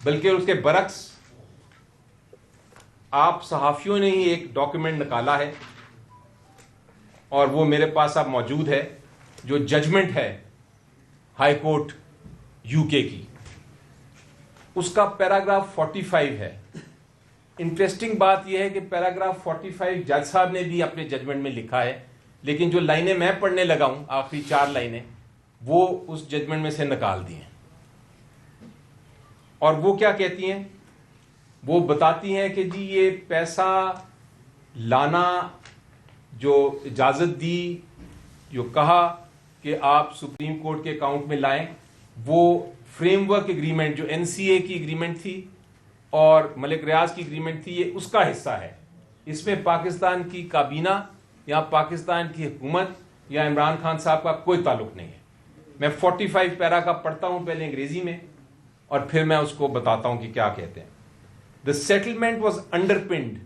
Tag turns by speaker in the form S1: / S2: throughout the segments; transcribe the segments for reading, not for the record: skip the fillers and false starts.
S1: बल्कि उसके बरक्स आप सहाफियों ने ही एक डॉक्यूमेंट निकाला है और वो मेरे पास अब मौजूद है, जो जजमेंट है हाई कोर्ट यूके की, उसका पैराग्राफ 45 है। इंटरेस्टिंग बात यह है कि पैराग्राफ 45 जज साहब ने भी अपने जजमेंट में लिखा है, लेकिन जो लाइनें मैं पढ़ने लगा हूं, आखिरी 4 लाइनें, वो उस जजमेंट में से निकाल दी हैं। और वो क्या कहती हैं? वो बताती हैं कि जी ये पैसा लाना जो इजाजत दी, जो कहा कि आप सुप्रीम कोर्ट के अकाउंट में लाएं, वो फ्रेमवर्क एग्रीमेंट जो एनसीए की एग्रीमेंट थी और मलिक रियाज की एग्रीमेंट थी, ये उसका हिस्सा है। इसमें पाकिस्तान की काबीना या पाकिस्तान की हुकूमत या इमरान खान साहब का कोई ताल्लुक नहीं है। मैं 45 पैरा का पढ़ता हूं पहले अंग्रेजी में और फिर मैं उसको बताता हूं कि क्या कहते हैं। The settlement was underpinned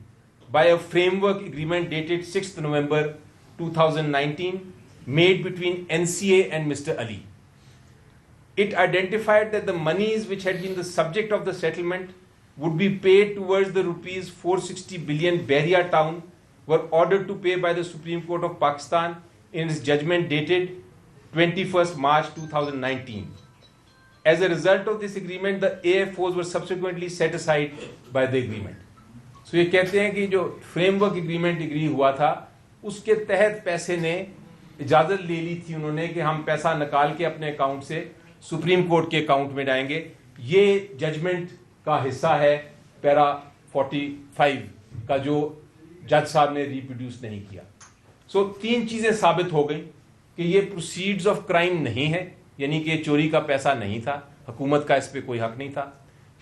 S1: by a framework agreement dated 6th November 2019 made between NCA and Mr. Ali. It identified that the monies which had been the subject of the settlement would be paid towards the rupees 460 billion Bahria town were ordered to pay by the Supreme Court of Pakistan in its judgment dated 21st March 2019. As a result of this agreement, the AFOs were subsequently set aside by the agreement. So ये कहते हैं कि जो framework agreement agree हुआ था उसके तहत पैसे ने इजाजत ले ली थी उन्होंने कि हम पैसा निकाल के अपने अकाउंट से सुप्रीम कोर्ट के अकाउंट में डालेंगे। ये जजमेंट का हिस्सा है पैरा 45 का, जो जज साहब ने रिप्रोड्यूस नहीं किया। सो 3 चीजें साबित हो गई कि ये प्रोसीड्स ऑफ क्राइम नहीं है, यानी कि चोरी का पैसा नहीं था, हुकूमत का इस पर कोई हक नहीं था।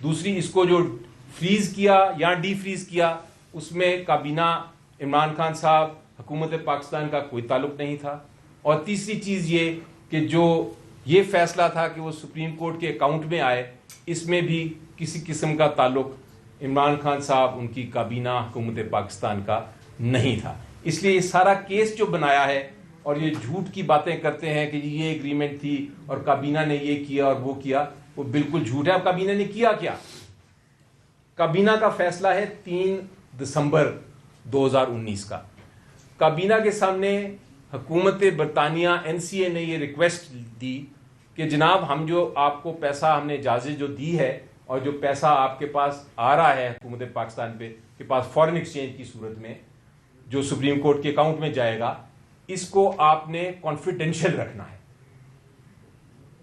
S1: दूसरी, इसको जो फ्रीज किया या डी फ्रीज किया उसमें काबीना, इमरान खान साहब, हुकूमत पाकिस्तान का कोई ताल्लुक नहीं था। और तीसरी चीज ये कि जो ये फैसला था कि वो सुप्रीम कोर्ट के अकाउंट में आए, इसमें भी किसी किस्म का ताल्लुक इमरान खान साहब, उनकी काबीना, हुकूमत पाकिस्तान का नहीं था। इसलिए ये सारा केस जो बनाया है और ये झूठ की बातें करते हैं कि ये एग्रीमेंट थी और काबीना ने ये किया और वो किया, वो बिल्कुल झूठ है। अब काबीना ने किया क्या? काबीना का फैसला है 3 दिसंबर 2019 का। काबीना के सामने हुकूमत बरतानिया एनसीए ने ये रिक्वेस्ट दी कि जनाब, हम जो आपको पैसा, हमने इजाज़त जो दी है और जो पैसा आपके पास आ रहा है हुकूमत पाकिस्तान के पास फॉरेन एक्सचेंज की सूरत में, जो सुप्रीम कोर्ट के अकाउंट में जाएगा, इसको आपने कॉन्फिडेंशियल रखना है।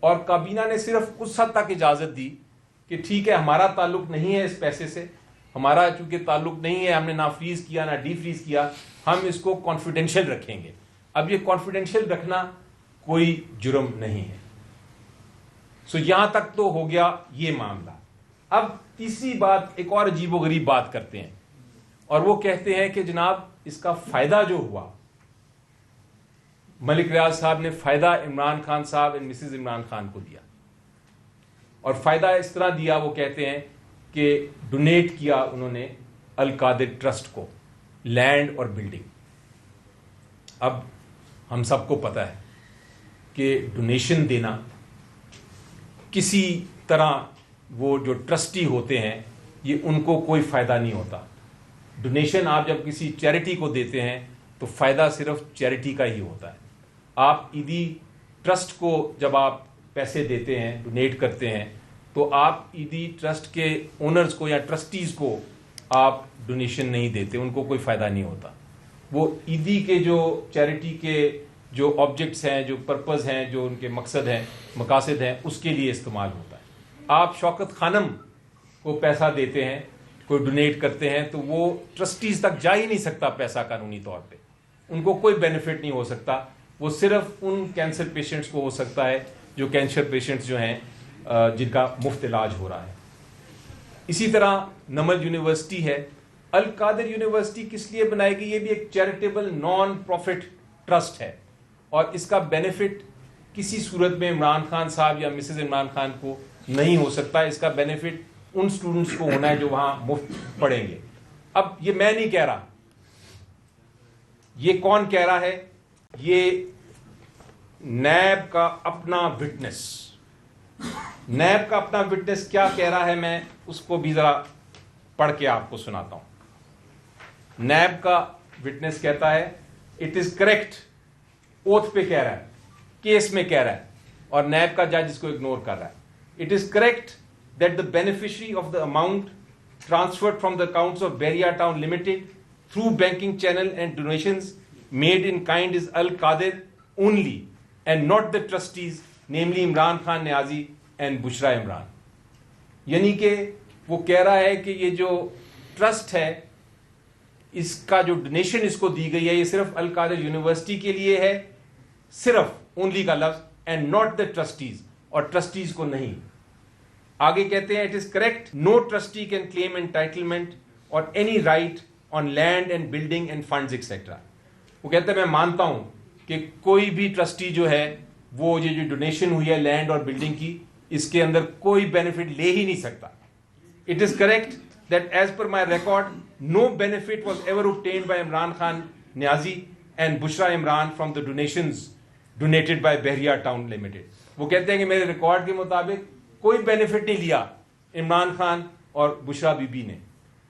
S1: और काबीना ने सिर्फ उस हद तक इजाज़त दी कि ठीक है, हमारा ताल्लुक नहीं है इस पैसे से, हमारा चूंकि ताल्लुक नहीं है, हमने ना फ्रीज किया ना डी फ्रीज किया, हम इसको कॉन्फिडेंशियल रखेंगे। अब ये कॉन्फिडेंशियल रखना कोई जुर्म नहीं है। सो यहां तक तो हो गया ये मामला। अब तीसरी बात, एक और अजीबोगरीब बात करते हैं और वो कहते हैं कि जनाब, इसका फायदा जो हुआ, मलिक रियाज साहब ने फायदा इमरान खान साहब एंड मिसेज इमरान खान को दिया। और फायदा इस तरह दिया, वो कहते हैं कि डोनेट किया उन्होंने अल कादिर ट्रस्ट को लैंड और बिल्डिंग। अब हम सबको पता है कि डोनेशन देना किसी तरह, वो जो ट्रस्टी होते हैं, ये उनको कोई फायदा नहीं होता। डोनेशन आप जब किसी चैरिटी को देते हैं तो फायदा सिर्फ चैरिटी का ही होता है। आप ईदी ट्रस्ट को जब आप पैसे देते हैं, डोनेट करते हैं, तो आप ईदी ट्रस्ट के ओनर्स को या ट्रस्टीज को आप डोनेशन नहीं देते, उनको कोई फायदा नहीं होता। वो ईदी के जो चैरिटी के जो ऑब्जेक्ट्स हैं, जो पर्पस हैं, जो उनके मकसद हैं, मकासद हैं, उसके लिए इस्तेमाल होता है। आप शौकत खानम को पैसा देते हैं, कोई डोनेट करते हैं, तो वो ट्रस्टीज तक जा ही नहीं सकता पैसा कानूनी तौर पे, उनको कोई बेनिफिट नहीं हो सकता। वो सिर्फ उन कैंसर पेशेंट्स को हो सकता है जो कैंसर पेशेंट्स जो हैं जिनका मुफ्त इलाज हो रहा है। इसी तरह नमल यूनिवर्सिटी है, अल कादिर यूनिवर्सिटी किस लिए बनाई गई? ये भी एक चैरिटेबल नॉन प्रॉफिट ट्रस्ट है और इसका बेनिफिट किसी सूरत में इमरान खान साहब या मिसेज इमरान खान को नहीं हो सकता। इसका बेनिफिट उन स्टूडेंट्स को होना है जो वहां मुफ्त पढ़ेंगे। अब ये मैं नहीं कह रहा, ये कौन कह रहा है? ये नैब का अपना विटनेस नैब का अपना विटनेस क्या कह रहा है, मैं उसको भी जरा पढ़ के आपको सुनाता हूं। नैब का विटनेस कहता है इट इज करेक्ट, ओथ पे कह रहा है, केस में कह रहा है, और नैब का जज इसको इग्नोर कर रहा है। It is correct that the beneficiary of the amount transferred from the accounts of Bahria Town Limited through banking channel and donations made in kind is Al Qadir only and not the trustees, namely Imran Khan Niazi and Bushra Imran। यानी कि वो कह रहा है कि ये जो trust है, इसका जो डोनेशन इसको दी गई है, ये सिर्फ अल कादिर यूनिवर्सिटी के लिए है, सिर्फ ओनली का लफ्ज, एंड नॉट द ट्रस्टीज, और ट्रस्टीज को नहीं। आगे कहते हैं it is correct, no trustee can claim entitlement or any right on land and building and funds etcetera. वो कहते हैं मैं मानता हूं कि कोई भी ट्रस्टी जो है वो ये जो डोनेशन हुई है लैंड और बिल्डिंग की, इसके अंदर कोई बेनिफिट ले ही नहीं सकता। It is correct that as per my record no benefit was ever obtained by Imran Khan Niazi and Bushra Imran from the donations donated by Behriya Town Limited। वो कहते हैं कि मेरे रिकॉर्ड के मुताबिक कोई बेनिफिट नहीं लिया इमरान खान और बुशरा बीबी ने।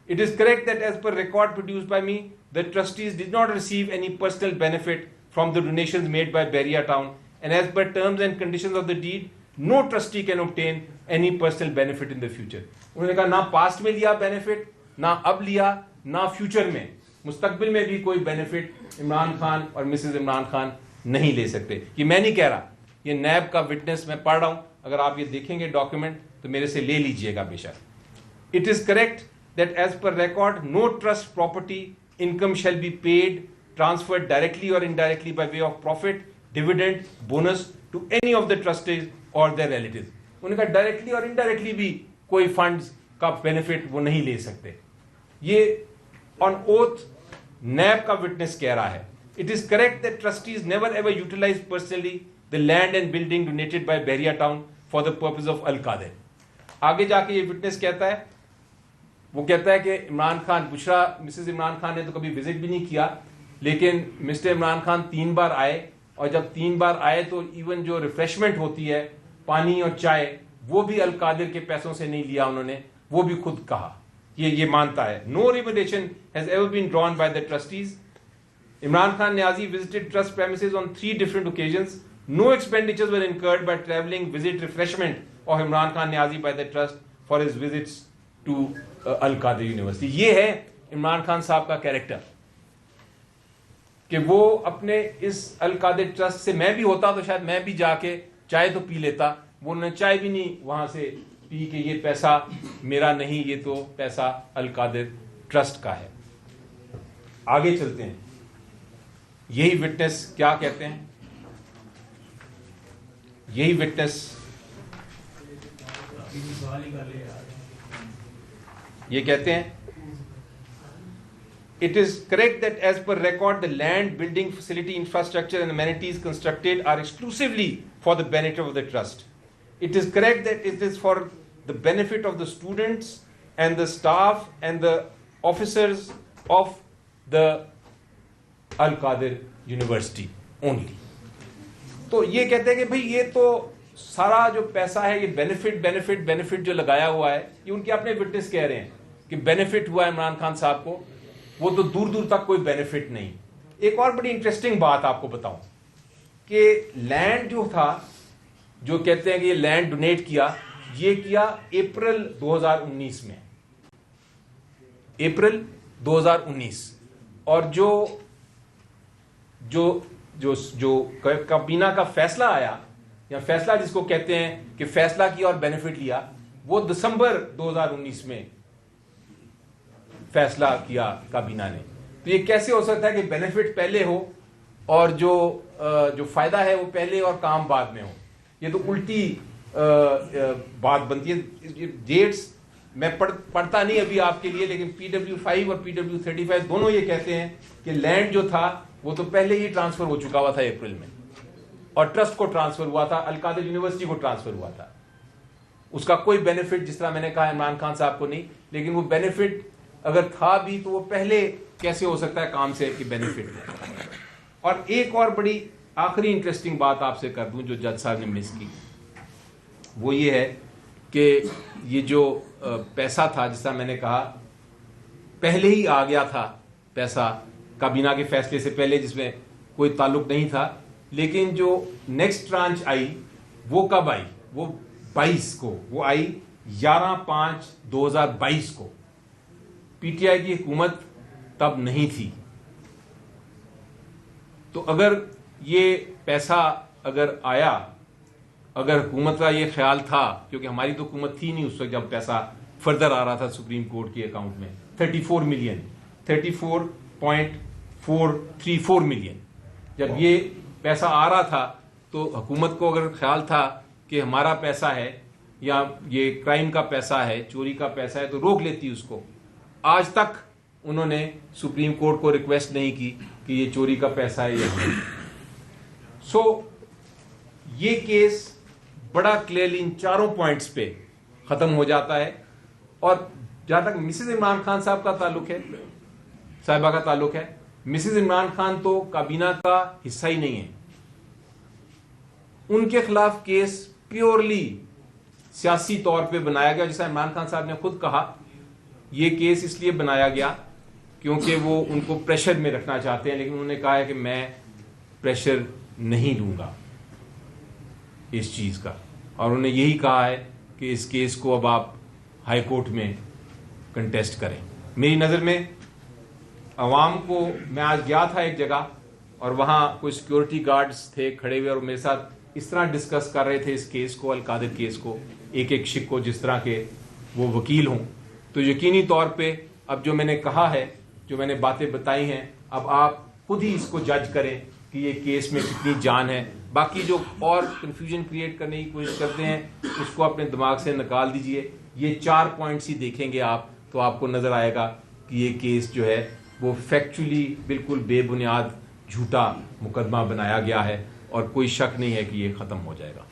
S1: It is correct that as per record produced by me, the trustees did not receive any personal benefit from the donations made by Behriya Town, and as per terms and conditions of the deed, no trustee can obtain any personal benefit in the future। उन्होंने कहा ना past में लिया benefit, ना अब लिया, ना future में, मुस्तकबिल में भी कोई बेनिफिट इमरान खान और मिसेज इमरान खान नहीं ले सकते। ये मैं नहीं कह रहा, ये नैब का विटनेस मैं पढ़ रहा हूं। अगर आप ये देखेंगे डॉक्यूमेंट तो मेरे से ले लीजिएगा बेशक। It is correct that as per record no trust property income shall be paid, transferred directly or indirectly by way of profit, dividend, bonus to any of the trustees or their relatives। उन्होंने कहा directly और indirectly भी कोई funds का benefit वो नहीं ले सकते। ये ऑन ओथ नैब का विटनेस कह रहा है। It is correct that trustees never ever utilise personally the land and building donated by Bahria Town for the purpose of Al Qadir. आगे जाके ये विटनेस कहता है, वो कहता है कि इमरान खान, बुशरा मिसेस इमरान खान ने तो कभी विजिट भी नहीं किया, लेकिन मिस्टर इमरान खान 3 बार आए, और जब 3 बार आए तो इवन जो रिफ्रेशमेंट होती है, पानी और चाय, वो भी अल कादिर के पैसों से नहीं लिया उन्होंने, वो भी खुद कहा। ये मानता है। No remuneration has ever been drawn by the trustees. Imran Khan Niazi visited trust premises on 3 different occasions. No expenditures were incurred by travelling visit refreshment of Imran Khan Niazi by the trust for his visits to Al Qadir university. ये है इमरान खान साहब का character, कि वो अपने इस अल Qadir trust से, मैं भी होता तो शायद मैं भी जाके चाय तो पी लेता, वो ने चाय भी नहीं वहां से पी कि ये पैसा मेरा नहीं, ये तो पैसा अल कादिर ट्रस्ट का है। आगे चलते हैं, यही विटनेस क्या कहते हैं, यही विटनेस ये कहते हैं it is correct that as per record the land, building, facility, infrastructure and amenities constructed are exclusively for the benefit of the trust. It is correct that it is for the benefit of the students and the staff and the officers of the Al Qadir University only. तो ये कहते हैं कि भाई ये तो सारा जो पैसा है, ये बेनिफिट जो लगाया हुआ है, ये उनके अपने विटनेस कह रहे हैं कि बेनिफिट हुआ इमरान खान साहब को, वो तो दूर दूर तक कोई बेनिफिट नहीं। एक और बड़ी इंटरेस्टिंग बात आपको बताऊं कि लैंड जो था, जो कहते हैं कि ये लैंड डोनेट किया, ये किया अप्रैल 2019 में, अप्रैल 2019। और जो काबीना का फैसला आया, या फैसला जिसको कहते हैं कि फैसला किया और बेनिफिट लिया, वो दिसंबर 2019 में फैसला किया काबीना ने। तो ये कैसे हो सकता है कि बेनिफिट पहले हो और जो फायदा है वो पहले और काम बाद में हो? ये तो उल्टी बात बनती है। डेट्स मैं पढ़ता नहीं अभी आपके लिए, लेकिन PW5 और PW35 दोनों ये कहते हैं कि लैंड जो था वो तो पहले ही ट्रांसफर हो चुका हुआ था अप्रैल में, और ट्रस्ट को ट्रांसफर हुआ था, अल कादिर यूनिवर्सिटी को ट्रांसफर हुआ था। उसका कोई बेनिफिट, जिस तरह मैंने कहा इमरान खान साहब को नहीं, लेकिन वो बेनिफिट अगर था भी तो वो पहले कैसे हो सकता है काम से कि बेनिफिट है। और एक और बड़ी आखिरी इंटरेस्टिंग बात आपसे कर दूं जो जज साहब ने मिस की, वो ये है कि ये जो पैसा था, जिसका मैंने कहा पहले ही आ गया था पैसा काबीना के फैसले से पहले, जिसमें कोई ताल्लुक नहीं था, लेकिन जो नेक्स्ट ट्रांच आई वो कब आई? वो 22 को, वो आई 11/5/2022 को। पीटीआई की हुकूमत तब नहीं थी। तो अगर ये पैसा अगर आया, अगर हुकूमत का ये ख्याल था, क्योंकि हमारी तो हुकूमत थी नहीं उस वक्त जब पैसा फर्दर आ रहा था सुप्रीम कोर्ट के अकाउंट में, 34 मिलियन, 34.434 मिलियन, जब ये पैसा आ रहा था तो हुकूमत को अगर ख्याल था कि हमारा पैसा है या ये क्राइम का पैसा है, चोरी का पैसा है, तो रोक लेती उसको। आज तक उन्होंने सुप्रीम कोर्ट को रिक्वेस्ट नहीं की कि ये चोरी का पैसा है या नहीं। ये केस बड़ा क्लियरली इन चारों पॉइंट्स पे खत्म हो जाता है। और जहां तक मिसेज इमरान खान साहब का ताल्लुक है, साहिबा का ताल्लुक है, मिसेज इमरान खान तो काबीना का हिस्सा ही नहीं है। उनके खिलाफ केस प्योरली सियासी तौर पे बनाया गया। जैसा इमरान खान साहब ने खुद कहा, यह केस इसलिए बनाया गया क्योंकि वो उनको प्रेशर में रखना चाहते हैं, लेकिन उन्होंने कहा है कि मैं प्रेशर नहीं लूंगा इस चीज का। और उन्होंने यही कहा है कि इस केस को अब आप हाई कोर्ट में कंटेस्ट करें। मेरी नज़र में अवाम को, मैं आज गया था एक जगह और वहाँ कुछ सिक्योरिटी गार्ड्स थे खड़े हुए और मेरे साथ इस तरह डिस्कस कर रहे थे इस केस को, अल-कादिर केस को, एक एक शिक को, जिस तरह के वो वकील हों। तो यकीनी तौर पे अब जो मैंने कहा है, जो मैंने बातें बताई हैं, अब आप खुद ही इसको जज करें कि ये केस में कितनी जान है। बाकी जो और कन्फ्यूजन क्रिएट करने की कोशिश करते हैं उसको अपने दिमाग से निकाल दीजिए। ये 4 पॉइंट्स ही देखेंगे आप तो आपको नजर आएगा कि ये केस जो है वो फैक्चुअली बिल्कुल बेबुनियाद झूठा मुकदमा बनाया गया है और कोई शक नहीं है कि ये खत्म हो जाएगा।